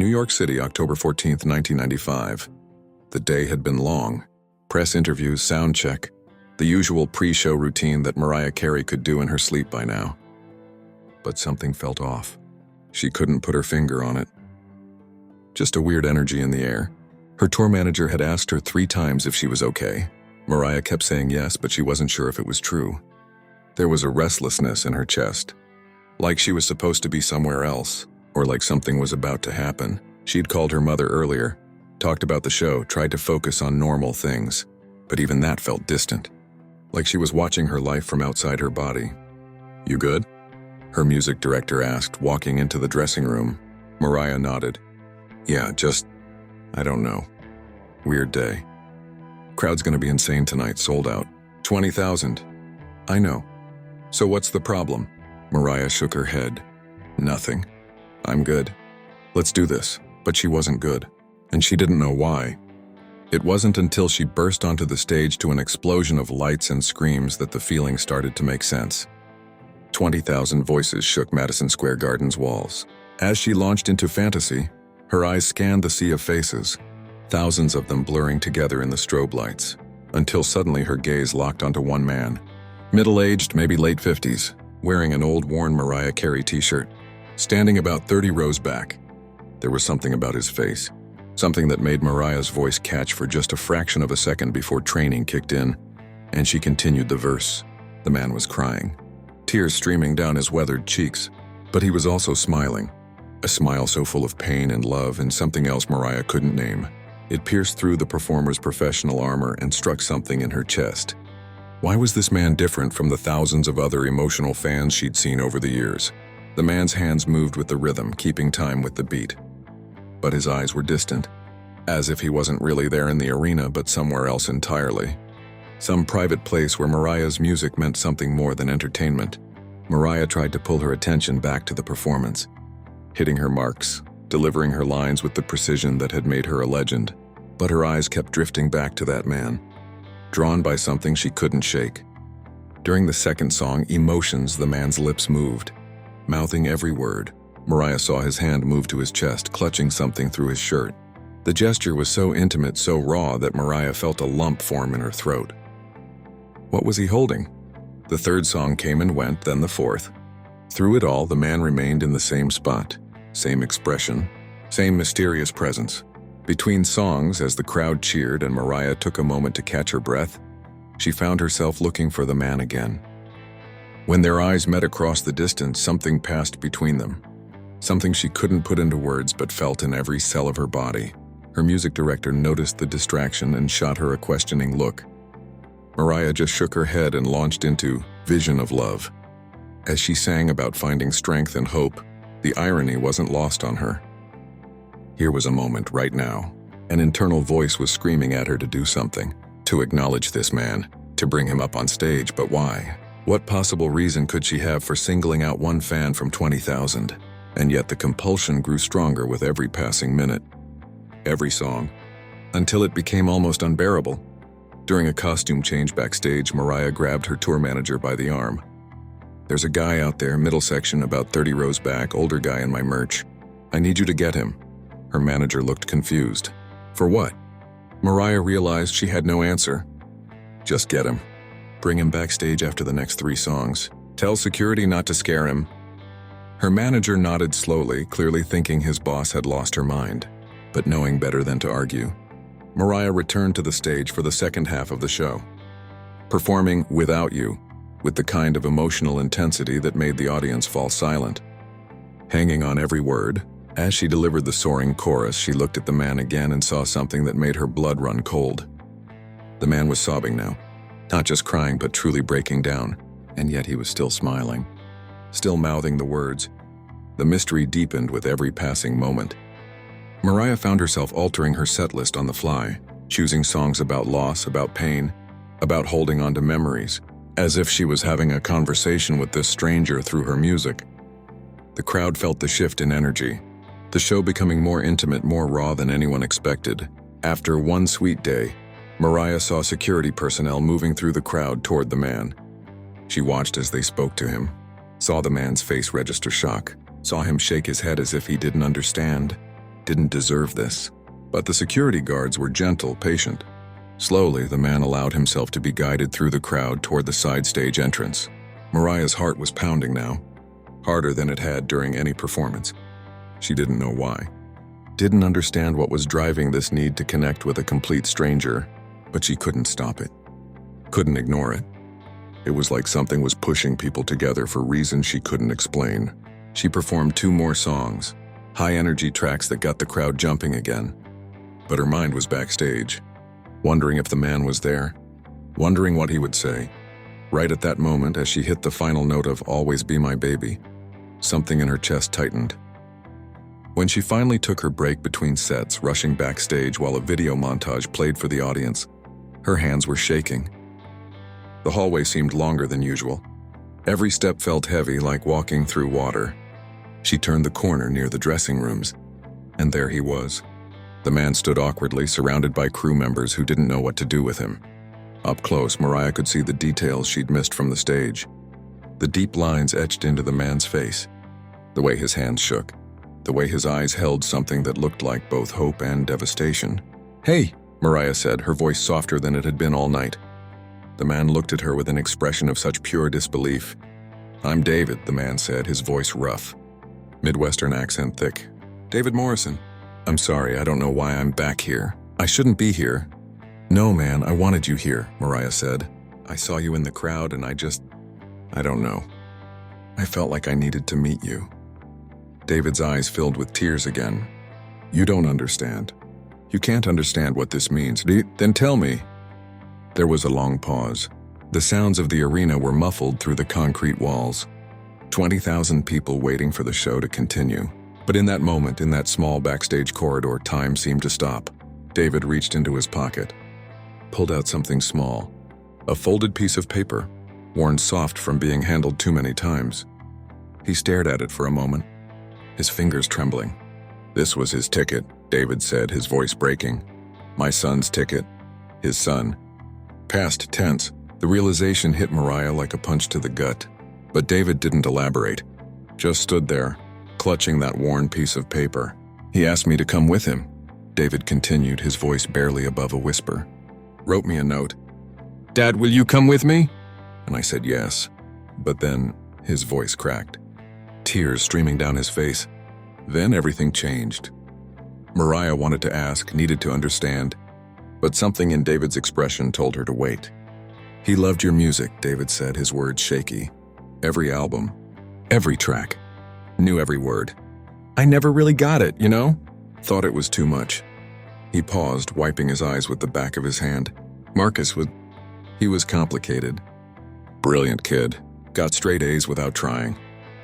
New York City, October 14th, 1995. The day had been long. Press interviews, sound check, the usual pre-show routine that Mariah Carey could do in her sleep by now. But something felt off. She couldn't put her finger on it. Just a weird energy in the air. Her tour manager had asked her 3 times if she was okay. Mariah kept saying yes, but she wasn't sure if it was true. There was a restlessness in her chest, like she was supposed to be somewhere else, or like something was about to happen. She'd called her mother earlier, talked about the show, tried to focus on normal things, but even that felt distant, like she was watching her life from outside her body. "You good?" her music director asked, walking into the dressing room. Mariah nodded. "Yeah, I don't know. Weird day. Crowd's gonna be insane tonight, sold out. 20,000. I know. So what's the problem?" Mariah shook her head. "Nothing. I'm good. Let's do this." But she wasn't good, and she didn't know why. It wasn't until she burst onto the stage to an explosion of lights and screams that the feeling started to make sense. 20,000 voices shook Madison Square Garden's walls. As she launched into fantasy, her eyes scanned the sea of faces, thousands of them blurring together in the strobe lights, until suddenly her gaze locked onto one man. Middle-aged, maybe late 50s, wearing an old worn Mariah Carey t-shirt, standing about 30 rows back. There was something about his face, something that made Mariah's voice catch for just a fraction of a second before training kicked in, and she continued the verse. The man was crying, tears streaming down his weathered cheeks, but he was also smiling, a smile so full of pain and love and something else Mariah couldn't name. It pierced through the performer's professional armor and struck something in her chest. Why was this man different from the thousands of other emotional fans she'd seen over the years? The man's hands moved with the rhythm, keeping time with the beat. But his eyes were distant, as if he wasn't really there in the arena but somewhere else entirely. Some private place where Mariah's music meant something more than entertainment. Mariah tried to pull her attention back to the performance, hitting her marks, delivering her lines with the precision that had made her a legend. But her eyes kept drifting back to that man, drawn by something she couldn't shake. During the second song, Emotions, the man's lips moved, mouthing every word. Mariah saw his hand move to his chest, clutching something through his shirt. The gesture was so intimate, so raw, that Mariah felt a lump form in her throat. What was he holding? The third song came and went, then the fourth. Through it all, the man remained in the same spot, same expression, same mysterious presence. Between songs, as the crowd cheered and Mariah took a moment to catch her breath, she found herself looking for the man again. When their eyes met across the distance, something passed between them. Something she couldn't put into words but felt in every cell of her body. Her music director noticed the distraction and shot her a questioning look. Mariah just shook her head and launched into Vision of Love. As she sang about finding strength and hope, the irony wasn't lost on her. Here was a moment right now. An internal voice was screaming at her to do something, to acknowledge this man, to bring him up on stage, but why? What possible reason could she have for singling out one fan from 20,000? And yet the compulsion grew stronger with every passing minute, every song, until it became almost unbearable. During a costume change backstage, Mariah grabbed her tour manager by the arm. "There's a guy out there, middle section, about 30 rows back, older guy in my merch. I need you to get him." Her manager looked confused. "For what?" Mariah realized she had no answer. "Just get him. Bring him backstage after the next 3 songs. Tell security not to scare him." Her manager nodded slowly, clearly thinking his boss had lost her mind, but knowing better than to argue. Mariah returned to the stage for the second half of the show, performing Without You, with the kind of emotional intensity that made the audience fall silent. Hanging on every word, as she delivered the soaring chorus, she looked at the man again and saw something that made her blood run cold. The man was sobbing now, not just crying but truly breaking down, and yet he was still smiling, still mouthing the words. The mystery deepened with every passing moment. Mariah found herself altering her set list on the fly, choosing songs about loss, about pain, about holding on to memories, as if she was having a conversation with this stranger through her music. The crowd felt the shift in energy, the show becoming more intimate, more raw than anyone expected. After one sweet day, Mariah saw security personnel moving through the crowd toward the man. She watched as they spoke to him, saw the man's face register shock, saw him shake his head as if he didn't understand, didn't deserve this. But the security guards were gentle, patient. Slowly, the man allowed himself to be guided through the crowd toward the side stage entrance. Mariah's heart was pounding now, harder than it had during any performance. She didn't know why. Didn't understand what was driving this need to connect with a complete stranger, but she couldn't stop it. Couldn't ignore it. It was like something was pushing people together for reasons she couldn't explain. She performed 2 more songs, high-energy tracks that got the crowd jumping again. But her mind was backstage, wondering if the man was there, wondering what he would say. Right at that moment, as she hit the final note of "Always Be My Baby," something in her chest tightened. When she finally took her break between sets, rushing backstage while a video montage played for the audience, her hands were shaking. The hallway seemed longer than usual. Every step felt heavy, like walking through water. She turned the corner near the dressing rooms, and there he was. The man stood awkwardly, surrounded by crew members who didn't know what to do with him. Up close, Mariah could see the details she'd missed from the stage. The deep lines etched into the man's face, the way his hands shook, the way his eyes held something that looked like both hope and devastation. "Hey," Mariah said, her voice softer than it had been all night. The man looked at her with an expression of such pure disbelief. "I'm David," the man said, his voice rough, Midwestern accent thick. "David Morrison. I'm sorry, I don't know why I'm back here. I shouldn't be here." "No, man, I wanted you here," Mariah said. "I saw you in the crowd and I don't know. I felt like I needed to meet you." David's eyes filled with tears again. "You don't understand. You can't understand what this means. Then tell me." There was a long pause. The sounds of the arena were muffled through the concrete walls. 20,000 people waiting for the show to continue. But in that moment, in that small backstage corridor, time seemed to stop. David reached into his pocket, pulled out something small, a folded piece of paper, worn soft from being handled too many times. He stared at it for a moment, his fingers trembling. "This was his ticket," David said, his voice breaking. "My son's ticket. His son." Past tense, the realization hit Mariah like a punch to the gut. But David didn't elaborate, just stood there, clutching that worn piece of paper. "He asked me to come with him," David continued, his voice barely above a whisper. "Wrote me a note. 'Dad, will you come with me?' And I said yes." But then his voice cracked, tears streaming down his face. Then everything changed. Mariah wanted to ask, needed to understand, but something in David's expression told her to wait. "He loved your music," David said, his words shaky. "Every album, every track, knew every word. I never really got it, you know? Thought it was too much." He paused, wiping his eyes with the back of his hand. He was complicated. Brilliant kid, got straight A's without trying.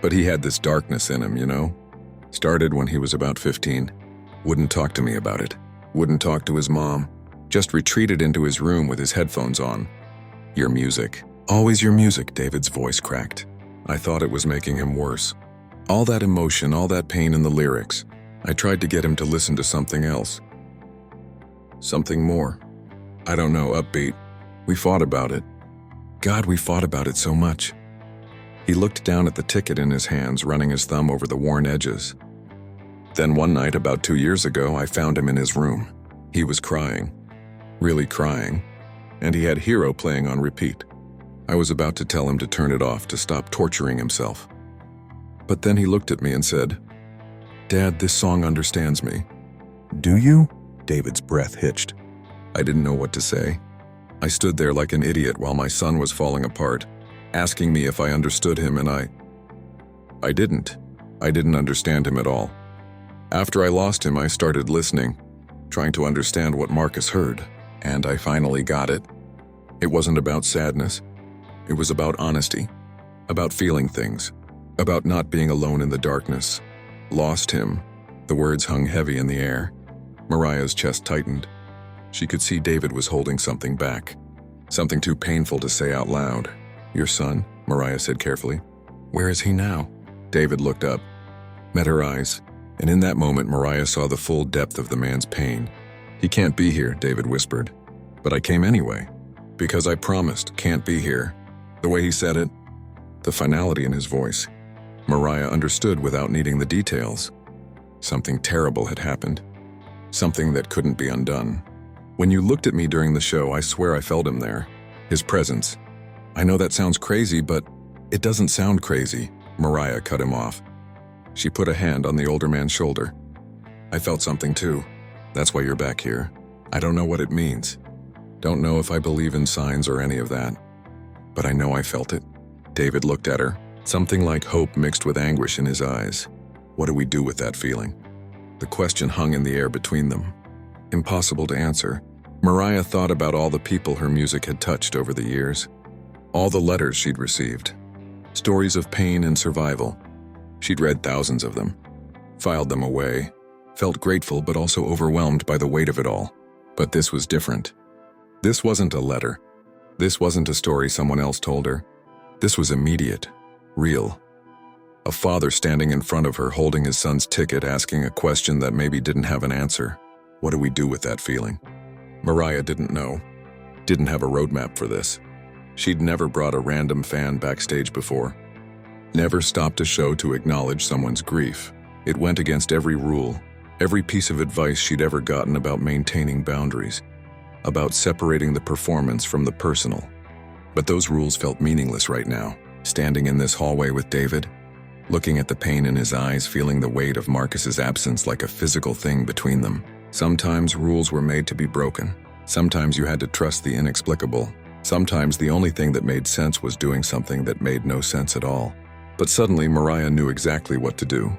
But he had this darkness in him, you know? Started when he was about 15. Wouldn't talk to me about it. Wouldn't talk to his mom. Just retreated into his room with his headphones on. "Your music. Always your music," David's voice cracked. I thought it was making him worse. All that emotion, all that pain in the lyrics. I tried to get him to listen to something else. Something more. I don't know, upbeat. We fought about it. God, we fought about it so much. He looked down at the ticket in his hands, running his thumb over the worn edges. Then one night, about 2 years ago, I found him in his room. He was crying. Really crying. And he had Hero playing on repeat. I was about to tell him to turn it off, to stop torturing himself. But then he looked at me and said, "Dad, this song understands me." "Do you?" David's breath hitched. I didn't know what to say. I stood there like an idiot while my son was falling apart, asking me if I understood him, and I didn't. I didn't understand him at all. After I lost him, I started listening, trying to understand what Marcus heard, and I finally got it. It wasn't about sadness. It was about honesty, about feeling things, about not being alone in the darkness. Lost him. The words hung heavy in the air. Mariah's chest tightened. She could see David was holding something back, something too painful to say out loud. "Your son," Mariah said carefully. "Where is he now?" David looked up, met her eyes, and in that moment Mariah saw the full depth of the man's pain. "He can't be here," David whispered. "But I came anyway, because I promised, can't be here." The way he said it, the finality in his voice, Mariah understood without needing the details. Something terrible had happened. Something that couldn't be undone. When you looked at me during the show, I swear I felt him there. His presence. I know that sounds crazy, but it doesn't sound crazy. Mariah cut him off. She put a hand on the older man's shoulder. I felt something too. That's why you're back here. I don't know what it means. Don't know if I believe in signs or any of that. But I know I felt it. David looked at her, something like hope mixed with anguish in his eyes. What do we do with that feeling? The question hung in the air between them. Impossible to answer. Mariah thought about all the people her music had touched over the years. All the letters she'd received. Stories of pain and survival. She'd read thousands of them. Filed them away. Felt grateful but also overwhelmed by the weight of it all. But this was different. This wasn't a letter. This wasn't a story someone else told her. This was immediate. Real. A father standing in front of her holding his son's ticket, asking a question that maybe didn't have an answer. What do we do with that feeling? Mariah didn't know. Didn't have a roadmap for this. She'd never brought a random fan backstage before. Never stopped a show to acknowledge someone's grief. It went against every rule, every piece of advice she'd ever gotten about maintaining boundaries, about separating the performance from the personal. But those rules felt meaningless right now. Standing in this hallway with David, looking at the pain in his eyes, feeling the weight of Marcus's absence like a physical thing between them. Sometimes rules were made to be broken. Sometimes you had to trust the inexplicable. Sometimes the only thing that made sense was doing something that made no sense at all. But suddenly Mariah knew exactly what to do.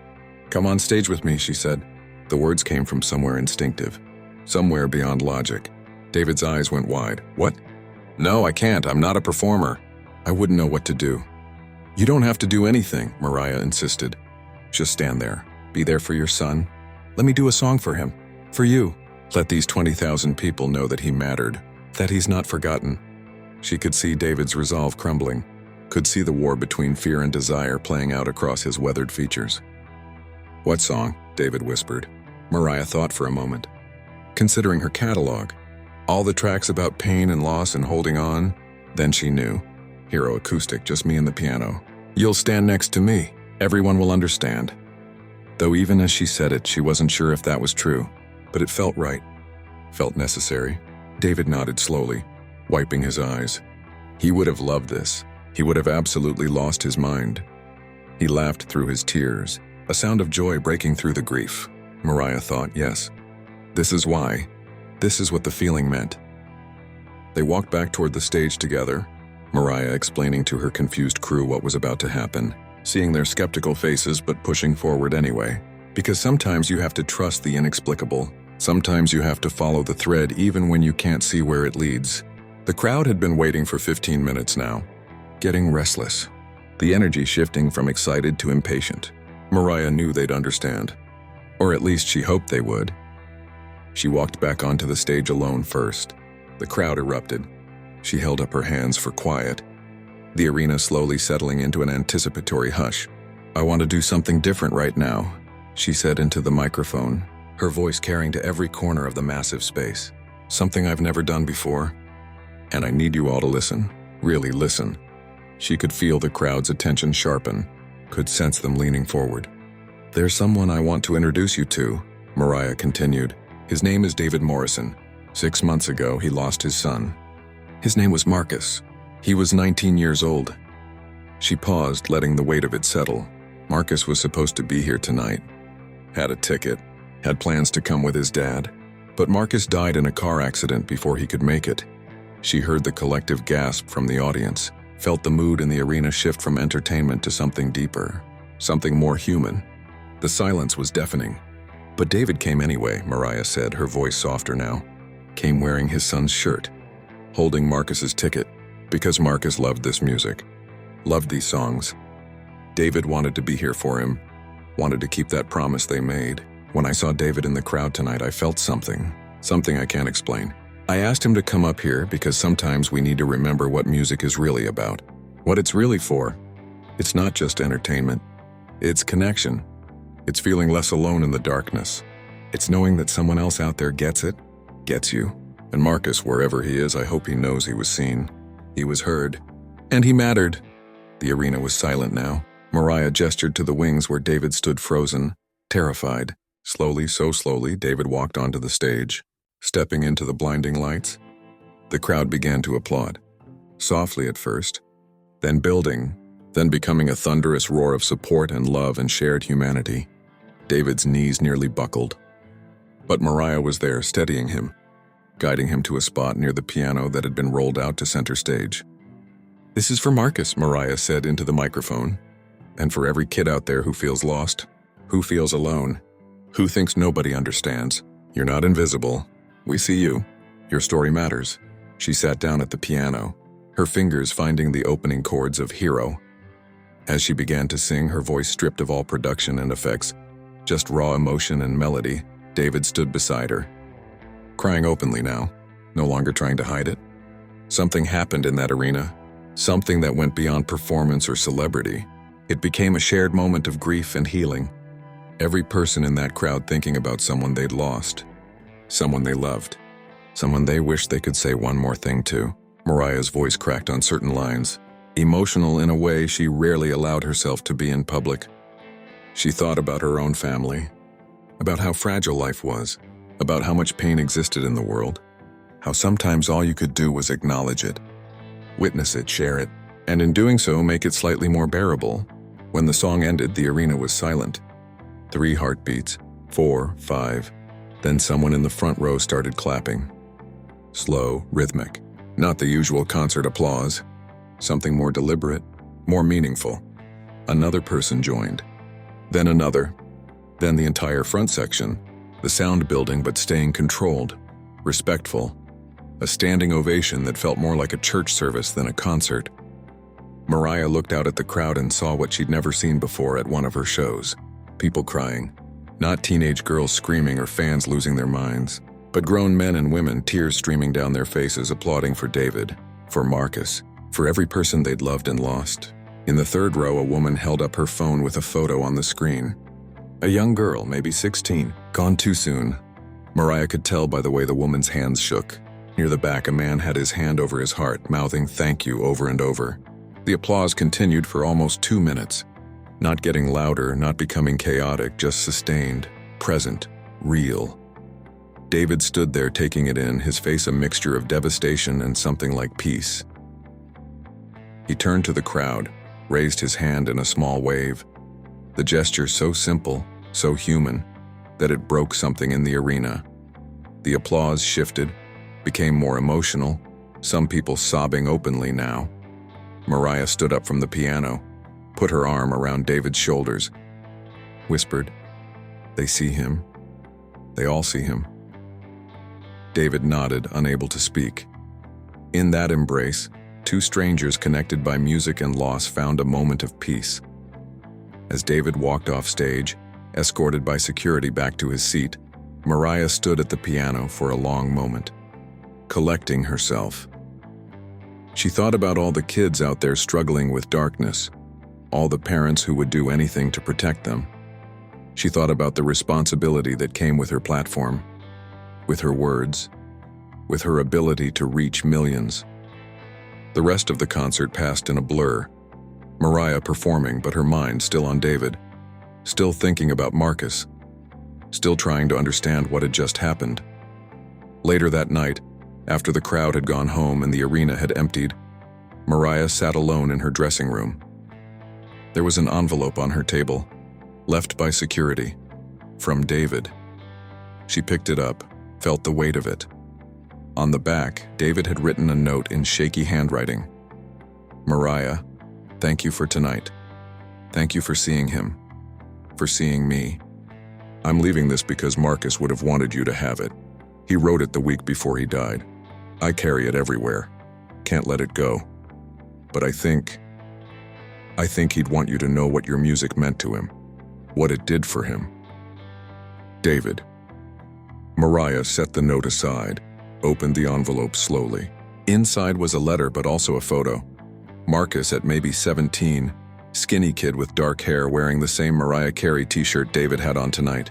"Come on stage with me," she said. The words came from somewhere instinctive, somewhere beyond logic. David's eyes went wide. "What? No, I can't. I'm not a performer." "I wouldn't know what to do." "You don't have to do anything," Mariah insisted. "Just stand there. Be there for your son. Let me do a song for him. For you. Let these 20,000 people know that he mattered, that he's not forgotten." She could see David's resolve crumbling, could see the war between fear and desire playing out across his weathered features. "What song?" David whispered. Mariah thought for a moment. Considering her catalog, all the tracks about pain and loss and holding on, then she knew. Hero acoustic, just me and the piano. "You'll stand next to me. Everyone will understand." Though even as she said it, she wasn't sure if that was true, but it felt right, felt necessary. David nodded slowly, wiping his eyes. He would have loved this. He would have absolutely lost his mind. He laughed through his tears, a sound of joy breaking through the grief. Mariah thought, yes, this is why. This is what the feeling meant. They walked back toward the stage together, Mariah explaining to her confused crew what was about to happen, seeing their skeptical faces but pushing forward anyway. Because sometimes you have to trust the inexplicable. Sometimes you have to follow the thread even when you can't see where it leads. The crowd had been waiting for 15 minutes now, getting restless, the energy shifting from excited to impatient. Mariah knew they'd understand, or at least she hoped they would. She walked back onto the stage alone first. The crowd erupted. She held up her hands for quiet, the arena slowly settling into an anticipatory hush. "I want to do something different right now," she said into the microphone, her voice carrying to every corner of the massive space. "Something I've never done before. And I need you all to listen, really listen." She could feel the crowd's attention sharpen, could sense them leaning forward. "There's someone I want to introduce you to," Mariah continued. "His name is David Morrison. 6 months ago, he lost his son. His name was Marcus. He was 19 years old." She paused, letting the weight of it settle. Marcus was supposed to be here tonight. Had a ticket, had plans to come with his dad. But Marcus died in a car accident before he could make it. She heard the collective gasp from the audience, felt the mood in the arena shift from entertainment to something deeper, something more human. The silence was deafening. "But David came anyway," Mariah said, her voice softer now. "Came wearing his son's shirt, holding Marcus's ticket, because Marcus loved this music, loved these songs. David wanted to be here for him, wanted to keep that promise they made. When I saw David in the crowd tonight, I felt something I can't explain. I asked him to come up here because sometimes we need to remember what music is really about, what it's really for. It's not just entertainment. It's connection. It's feeling less alone in the darkness. It's knowing that someone else out there gets it, gets you. And Marcus, wherever he is, I hope he knows he was seen. He was heard. And he mattered." The arena was silent now. Mariah gestured to the wings where David stood frozen, terrified, Slowly, so slowly, David walked onto the stage, stepping into the blinding lights. The crowd began to applaud, softly at first, then building, then becoming a thunderous roar of support and love and shared humanity. David's knees nearly buckled. But Mariah was there, steadying him, guiding him to a spot near the piano that had been rolled out to center stage. "This is for Marcus," Mariah said into the microphone, "and for every kid out there who feels lost, who feels alone, who thinks nobody understands. You're not invisible. We see you. Your story matters." She sat down at the piano, her fingers finding the opening chords of Hero. As she began to sing, her voice stripped of all production and effects, just raw emotion and melody, David stood beside her, crying openly now, no longer trying to hide it. Something happened in that arena, something that went beyond performance or celebrity. It became a shared moment of grief and healing. Every person in that crowd thinking about someone they'd lost, someone they loved, someone they wished they could say one more thing to. Mariah's voice cracked on certain lines, emotional in a way she rarely allowed herself to be in public. She thought about her own family, about how fragile life was, about how much pain existed in the world, how sometimes all you could do was acknowledge it, witness it, share it, and in doing so make it slightly more bearable. When the song ended, the arena was silent. 3 heartbeats, 4, 5, then someone in the front row started clapping. Slow, rhythmic, not the usual concert applause, something more deliberate, more meaningful. Another person joined, then another, then the entire front section, the sound building but staying controlled, respectful, a standing ovation that felt more like a church service than a concert. Mariah looked out at the crowd and saw what she'd never seen before at one of her shows. People crying, not teenage girls screaming or fans losing their minds, but grown men and women, tears streaming down their faces, applauding for David, for Marcus, for every person they'd loved and lost. In the third row, a woman held up her phone with a photo on the screen. A young girl, maybe 16, gone too soon. Mariah could tell by the way the woman's hands shook. Near the back, a man had his hand over his heart, mouthing "thank you" over and over. The applause continued for almost 2 minutes. Not getting louder, not becoming chaotic, just sustained, present, real. David stood there taking it in, his face a mixture of devastation and something like peace. He turned to the crowd, raised his hand in a small wave. The gesture so simple, so human, that it broke something in the arena. The applause shifted, became more emotional, some people sobbing openly now. Mariah stood up from the piano, put her arm around David's shoulders, whispered, "They see him. They all see him." David nodded, unable to speak. In that embrace, 2 strangers connected by music and loss found a moment of peace. As David walked off stage, escorted by security back to his seat, Mariah stood at the piano for a long moment, collecting herself. She thought about all the kids out there struggling with darkness, all the parents who would do anything to protect them. She thought about the responsibility that came with her platform, with her words, with her ability to reach millions. The rest of the concert passed in a blur, Mariah performing but her mind still on David, still thinking about Marcus, still trying to understand what had just happened. Later that night, after the crowd had gone home and the arena had emptied, Mariah sat alone in her dressing room. There was an envelope on her table, left by security, from David. She picked it up, felt the weight of it. On the back, David had written a note in shaky handwriting. "Mariah, thank you for tonight. Thank you for seeing him, for seeing me. I'm leaving this because Marcus would have wanted you to have it. He wrote it the week before he died. I carry it everywhere. Can't let it go. But I think he'd want you to know what your music meant to him, what it did for him. David." Mariah set the note aside, opened the envelope slowly. Inside was a letter but also a photo. Marcus at maybe 17, skinny kid with dark hair wearing the same Mariah Carey t-shirt David had on tonight.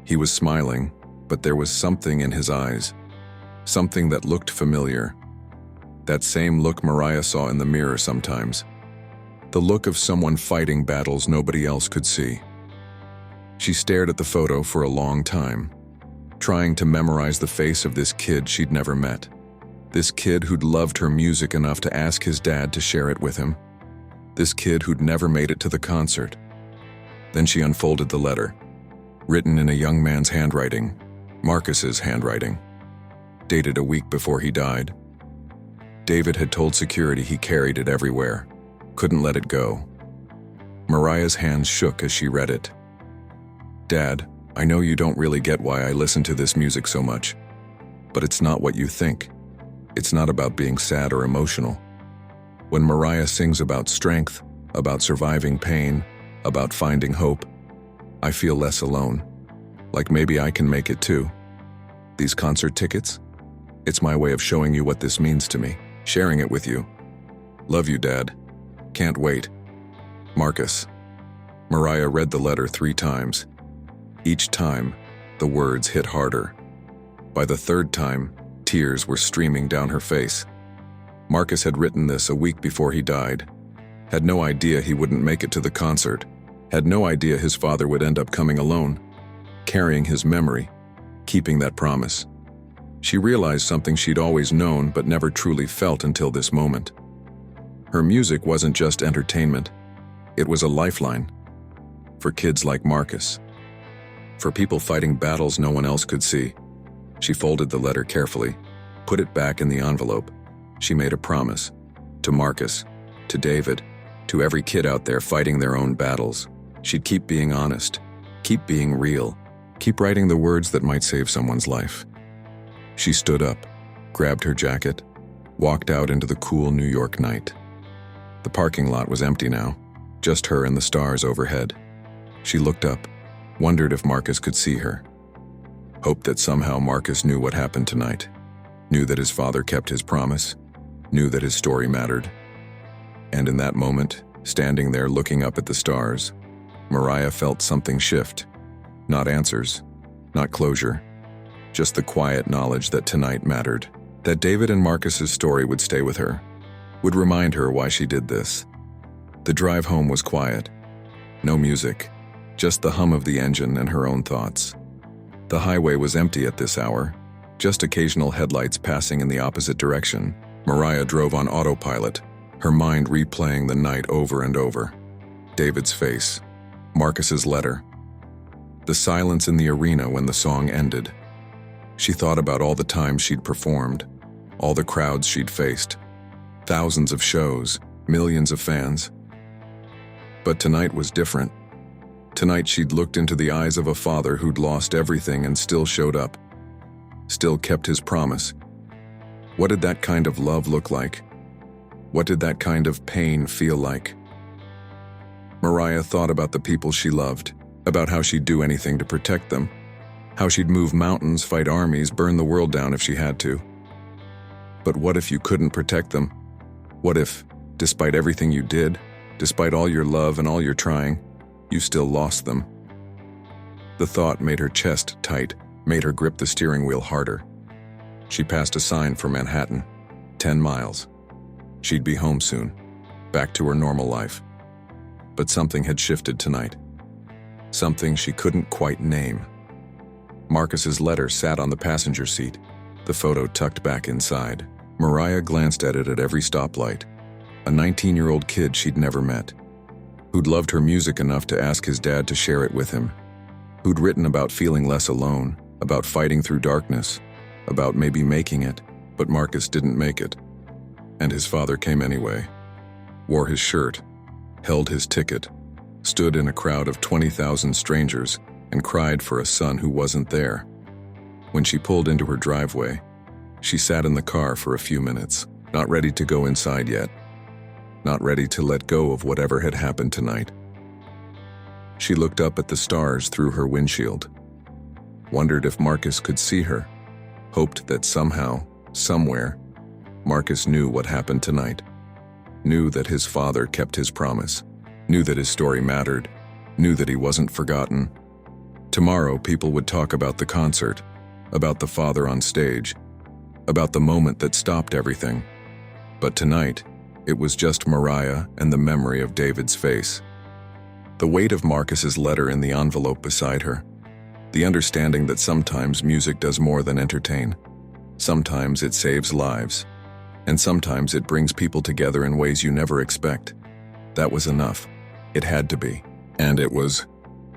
He was smiling, but there was something in his eyes, something that looked familiar. That same look Mariah saw in the mirror sometimes. The look of someone fighting battles nobody else could see. She stared at the photo for a long time, trying to memorize the face of this kid she'd never met. This kid who'd loved her music enough to ask his dad to share it with him. This kid who'd never made it to the concert. Then she unfolded the letter, written in a young man's handwriting, Marcus's handwriting, dated a week before he died. David had told security he carried it everywhere, couldn't let it go. Mariah's hands shook as she read it. "Dad, I know you don't really get why I listen to this music so much, but it's not what you think. It's not about being sad or emotional. When Mariah sings about strength, about surviving pain, about finding hope, I feel less alone. Like maybe I can make it too. These concert tickets? It's my way of showing you what this means to me, sharing it with you. Love you, Dad. Can't wait. Marcus." Mariah read the letter 3 times. Each time, the words hit harder. By the 3rd time, tears were streaming down her face. Marcus had written this a week before he died. Had no idea he wouldn't make it to the concert. Had no idea his father would end up coming alone, carrying his memory, keeping that promise. She realized something she'd always known but never truly felt until this moment. Her music wasn't just entertainment. It was a lifeline. For kids like Marcus. For people fighting battles no one else could see. She folded the letter carefully, put it back in the envelope. She made a promise. To Marcus, to David, to every kid out there fighting their own battles. She'd keep being honest, keep being real, keep writing the words that might save someone's life. She stood up, grabbed her jacket, walked out into the cool New York night. The parking lot was empty now, just her and the stars overhead. She looked up, wondered if Marcus could see her. Hoped that somehow Marcus knew what happened tonight, knew that his father kept his promise, knew that his story mattered. And in that moment, standing there looking up at the stars, Mariah felt something shift. Not answers, not closure, just the quiet knowledge that tonight mattered, that David and Marcus's story would stay with her, would remind her why she did this. The drive home was quiet. No music, just the hum of the engine and her own thoughts. The highway was empty at this hour, just occasional headlights passing in the opposite direction. Mariah drove on autopilot, her mind replaying the night over and over. David's face, Marcus's letter, the silence in the arena when the song ended. She thought about all the times she'd performed, all the crowds she'd faced, thousands of shows, millions of fans. But tonight was different. Tonight she'd looked into the eyes of a father who'd lost everything and still showed up, still kept his promise. What did that kind of love look like? What did that kind of pain feel like? Mariah thought about the people she loved, about how she'd do anything to protect them, how she'd move mountains, fight armies, burn the world down if she had to. But what if you couldn't protect them? What if, despite everything you did, despite all your love and all your trying, you still lost them? The thought made her chest tight, made her grip the steering wheel harder. She passed a sign for Manhattan, 10 miles. She'd be home soon, back to her normal life. But something had shifted tonight. Something she couldn't quite name. Marcus's letter sat on the passenger seat, the photo tucked back inside. Mariah glanced at it at every stoplight. A 19-year-old kid she'd never met, who'd loved her music enough to ask his dad to share it with him, who'd written about feeling less alone, about fighting through darkness, about maybe making it, but Marcus didn't make it. And his father came anyway, wore his shirt, held his ticket, stood in a crowd of 20,000 strangers, and cried for a son who wasn't there. When she pulled into her driveway, she sat in the car for a few minutes, not ready to go inside yet, not ready to let go of whatever had happened tonight. She looked up at the stars through her windshield, wondered if Marcus could see her, hoped that somehow, somewhere, Marcus knew what happened tonight, knew that his father kept his promise, knew that his story mattered, knew that he wasn't forgotten. Tomorrow people would talk about the concert, about the father on stage, about the moment that stopped everything. But tonight, it was just Mariah and the memory of David's face. The weight of Marcus's letter in the envelope beside her. The understanding that sometimes music does more than entertain. Sometimes it saves lives. And sometimes it brings people together in ways you never expect. That was enough. It had to be. And it was